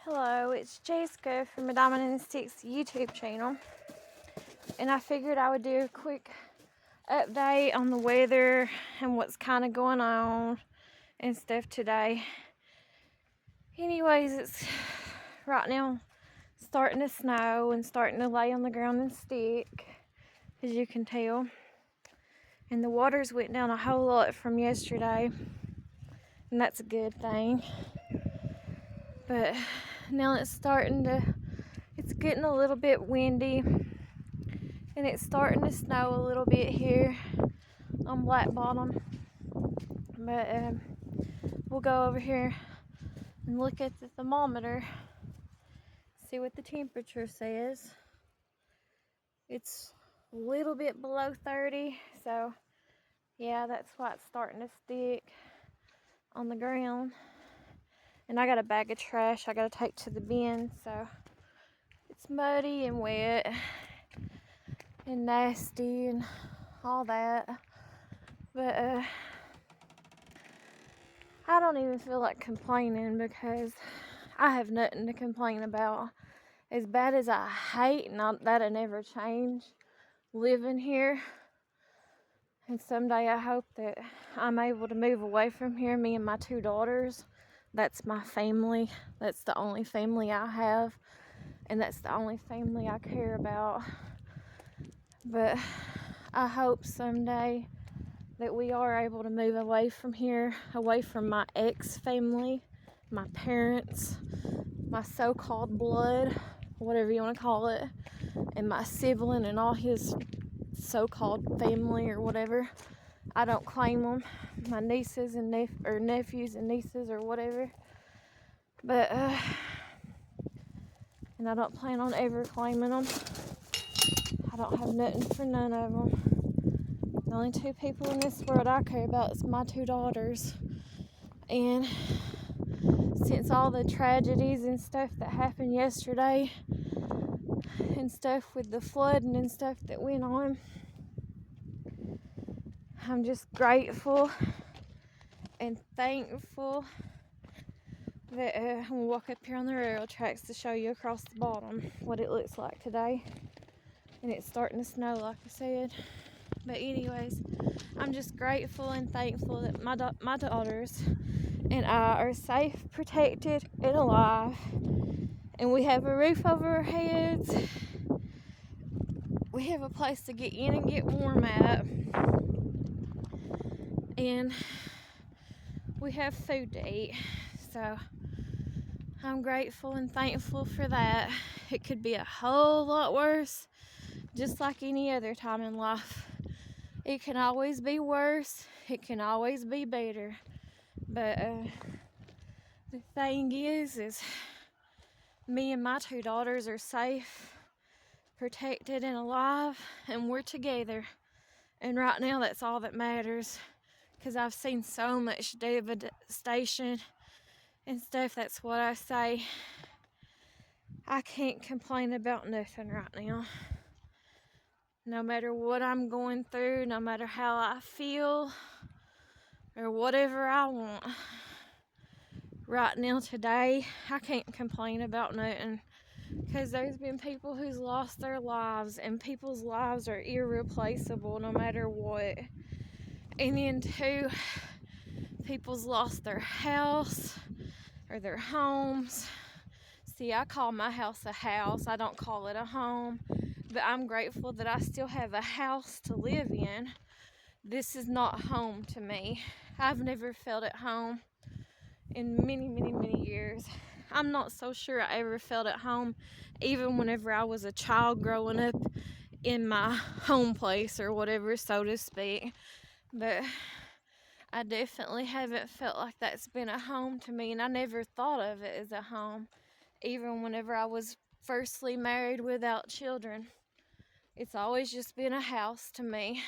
Hello, it's Jessica from a Diamond and Sticks YouTube channel, and I figured I would do a quick update on the weather and what's kind of going on and stuff today. Anyways, it's right now starting to snow and starting to lay on the ground and stick, as you can tell, and the waters went down a whole lot from yesterday, and that's a good thing. But now it's getting a little bit windy, and it's starting to snow a little bit here on Black Bottom. But we'll go over here and look at the thermometer, see what the temperature says. It's a little bit below 30, so yeah, that's why it's starting to stick on the ground. And I got a bag of trash I gotta take to the bin, so it's muddy and wet and nasty and all that. But I don't even feel like complaining because I have nothing to complain about. As bad as I hate, not that'll never change, living here. And someday I hope that I'm able to move away from here, me and my 2 daughters. That's my family. That's the only family I have. And that's the only family I care about. But I hope someday that we are able to move away from here, away from my ex-family, my parents, my so-called blood, whatever you want to call it, and my sibling and all his so-called family or whatever. I don't claim them, my nieces and nephews and nieces or whatever. But and I don't plan on ever claiming them. I don't have nothing for none of them. The only 2 people in this world I care about is my 2 daughters. And since all the tragedies and stuff that happened yesterday and stuff with the flooding and stuff that went on, I'm just grateful and thankful that I'm gonna walk up here on the railroad tracks to show you across the bottom what it looks like today. And it's starting to snow, like I said. But anyways, I'm just grateful and thankful that my daughters and I are safe, protected, and alive. And we have a roof over our heads. We have a place to get in and get warm at. And we have food to eat. So I'm grateful and thankful for that. It could be a whole lot worse, just like any other time in life. It can always be worse. It can always be better. But the thing is me and my 2 daughters are safe, protected, and alive, and we're together. And right now, that's all that matters. Because I've seen so much devastation and stuff. That's what I say. I can't complain about nothing right now. No matter what I'm going through, no matter how I feel, or whatever I want. Right now, today, I can't complain about nothing. Because there's been people who's lost their lives, and people's lives are irreplaceable no matter what. And then, too, people's lost their house or their homes. See, I call my house a house. I don't call it a home. But I'm grateful that I still have a house to live in. This is not home to me. I've never felt at home in many, many, many years. I'm not so sure I ever felt at home, even whenever I was a child growing up in my home place or whatever, so to speak. But I definitely haven't felt like that's been a home to me, and I never thought of it as a home, even whenever I was firstly married without children. It's always just been a house to me.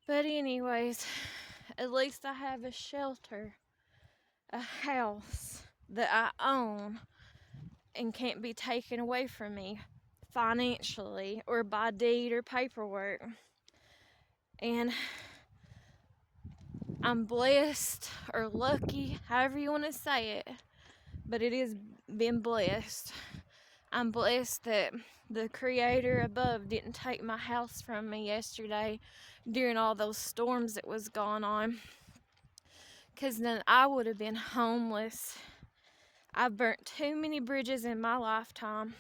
But anyways, at least I have a shelter, a house that I own and can't be taken away from me financially or by deed or paperwork. And I'm blessed or lucky, however you want to say it, but it has been blessed. I'm blessed that the Creator above didn't take my house from me yesterday during all those storms that was going on, because then I would have been homeless. I've burnt too many bridges in my lifetime,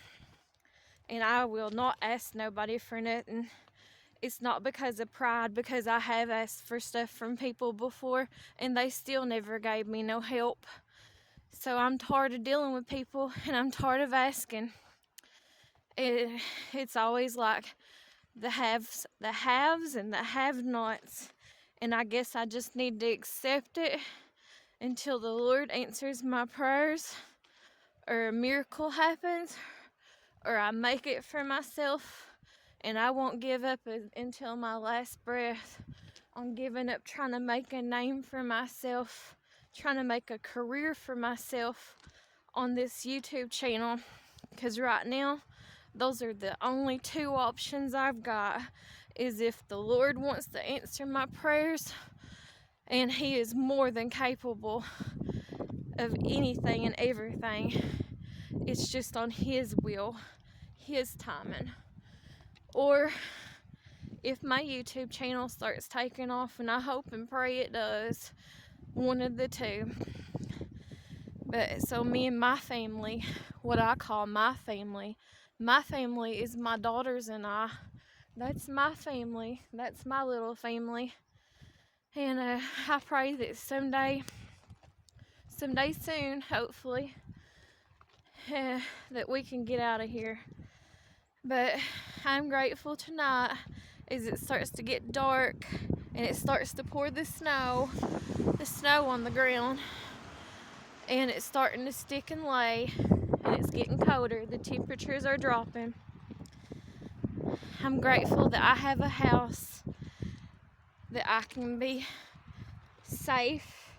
and I will not ask nobody for nothing. It's not because of pride, because I have asked for stuff from people before and they still never gave me no help. So I'm tired of dealing with people, and I'm tired of asking. It's always like the haves and the have-nots, and I guess I just need to accept it until the Lord answers my prayers, or a miracle happens, or I make it for myself. And I won't give up until my last breath on giving up trying to make a name for myself, trying to make a career for myself on this YouTube channel. Because right now, those are the only two options I've got, is if the Lord wants to answer my prayers, and He is more than capable of anything and everything. It's just on His will, His timing. Or if my YouTube channel starts taking off, and I hope and pray it does, one of the two. But so me and my family, what I call my family is my daughters and I. That's my family. That's my little family. And I pray that someday soon, hopefully, that we can get out of here. But I'm grateful tonight as it starts to get dark and it starts to pour the snow on the ground, and it's starting to stick and lay, and it's getting colder. The temperatures are dropping. I'm grateful that I have a house, that I can be safe,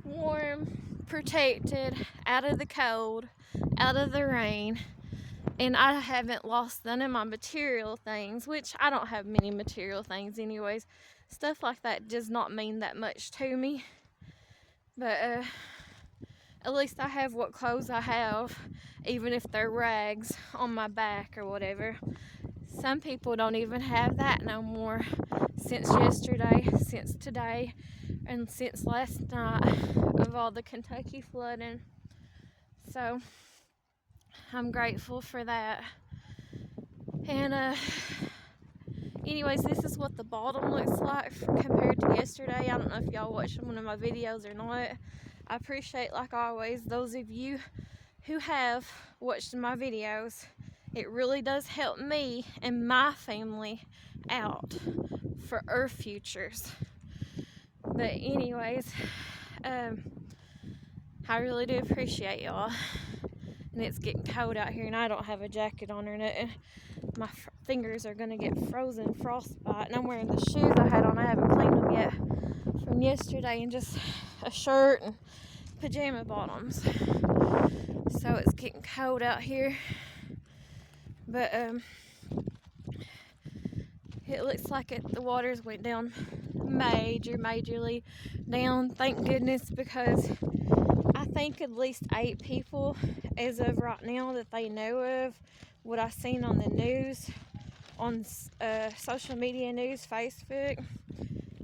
warm, protected, out of the cold, out of the rain. And I haven't lost none of my material things, which I don't have many material things anyways. Stuff like that does not mean that much to me. But at least I have what clothes I have, even if they're rags on my back or whatever. Some people don't even have that no more since yesterday, since today, and since last night of all the Kentucky flooding. So I'm grateful for that. And anyways, this is what the bottom looks like compared to yesterday. I don't know if y'all watched one of my videos or not. I appreciate, like always, those of you who have watched my videos. It really does help me and my family out for our futures. But anyways, I really do appreciate y'all. And it's getting cold out here, and I don't have a jacket on or nothing. My fingers are gonna get frozen frostbite, and I'm wearing the shoes I had on. I haven't cleaned them yet from yesterday, and just a shirt and pajama bottoms. So it's getting cold out here. But it looks like the waters went down majorly down. Thank goodness, because I think at least 8 people as of right now that they know of, what I seen on the news, on social media news, Facebook,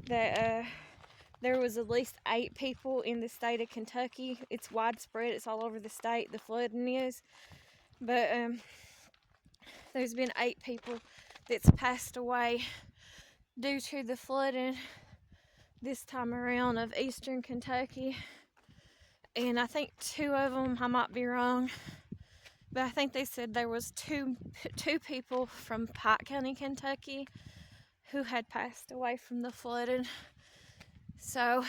that there was at least 8 people in the state of Kentucky. It's widespread. It's all over the state, the flooding is. But there's been 8 people that's passed away due to the flooding this time around of eastern Kentucky. And I think 2 of them, I might be wrong, but I think they said there was two people from Pike County, Kentucky, who had passed away from the flooding. So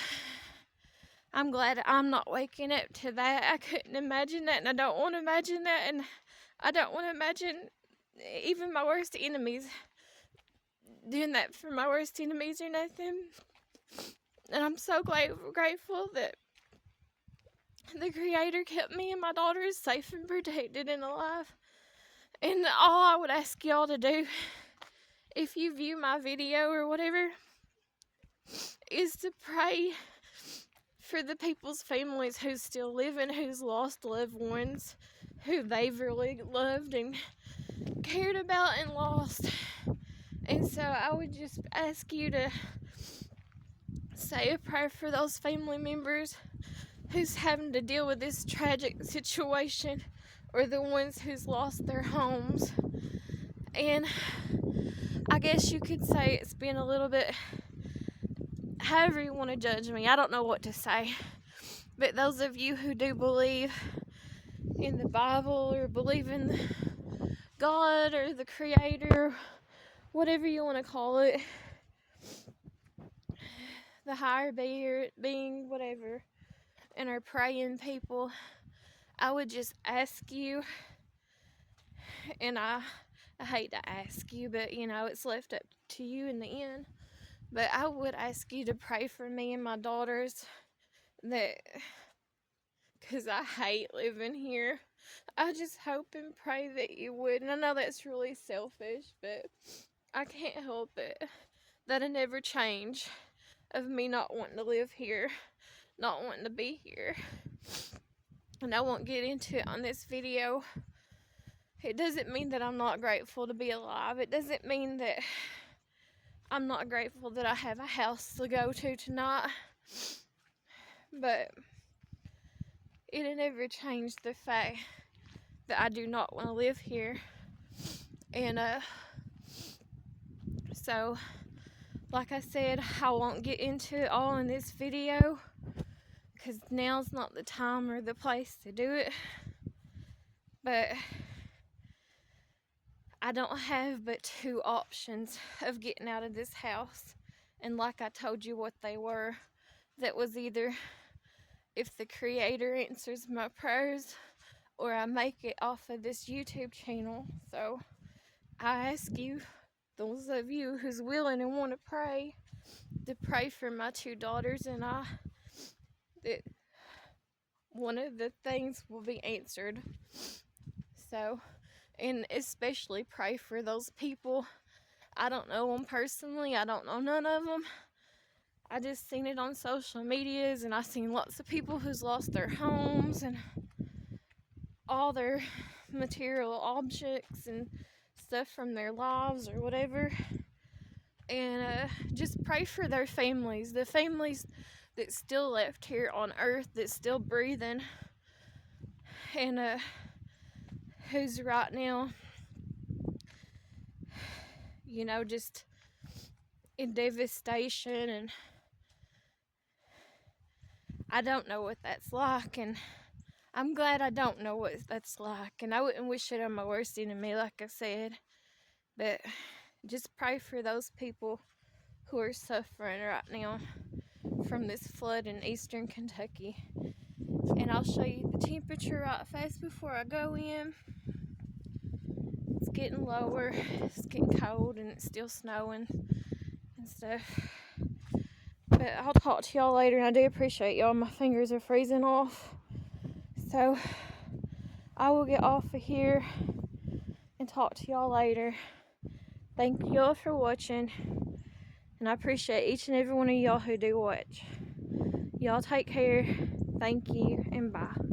I'm glad I'm not waking up to that. I couldn't imagine that, and I don't want to imagine that, and I don't want to imagine even my worst enemies doing that for my worst enemies or nothing. And I'm so grateful that the Creator kept me and my daughters safe and protected and alive. And all I would ask y'all to do, if you view my video or whatever, is to pray for the people's families who's still living, who's lost loved ones, who they've really loved and cared about and lost. And so I would just ask you to say a prayer for those family members who's having to deal with this tragic situation, or the ones who's lost their homes. And I guess you could say it's been a little bit, however you want to judge me, I don't know what to say. But those of you who do believe in the Bible, or believe in God, or the Creator, whatever you want to call it, the higher being, whatever, and are praying people, I would just ask you, and I hate to ask you, but you know, it's left up to you in the end, but I would ask you to pray for me and my daughters, that, because I hate living here. I just hope and pray that you would. And I know that's really selfish, but I can't help it. That'll never change of me not wanting to live here, not wanting to be here. And I won't get into it on this video. It doesn't mean that I'm not grateful to be alive. It doesn't mean that I'm not grateful that I have a house to go to tonight. But it'll never change the fact that I do not want to live here. And so, like I said, I won't get into it all in this video, because now's not the time or the place to do it. But I don't have but two options of getting out of this house. And like I told you what they were, that was either if the Creator answers my prayers, or I make it off of this YouTube channel. So I ask you, those of you who's willing and want to pray for my two daughters and I, that one of the things will be answered. So, and especially pray for those people. I don't know them personally. I don't know none of them. I just seen it on social medias, and I seen lots of people who's lost their homes and all their material objects and stuff from their lives or whatever. And just pray for their families, the families that's still left here on earth, that's still breathing, and who's right now, you know, just in devastation. And I don't know what that's like, and I'm glad I don't know what that's like, and I wouldn't wish it on my worst enemy, like I said. But just pray for those people who are suffering right now from this flood in eastern Kentucky. And I'll show you the temperature right fast before I go in. It's getting lower, it's getting cold, and it's still snowing and stuff. But I'll talk to y'all later, and I do appreciate y'all. My fingers are freezing off. So I will get off of here and talk to y'all later. Thank y'all for watching, and I appreciate each and every one of y'all who do watch. Y'all take care. Thank you, and bye.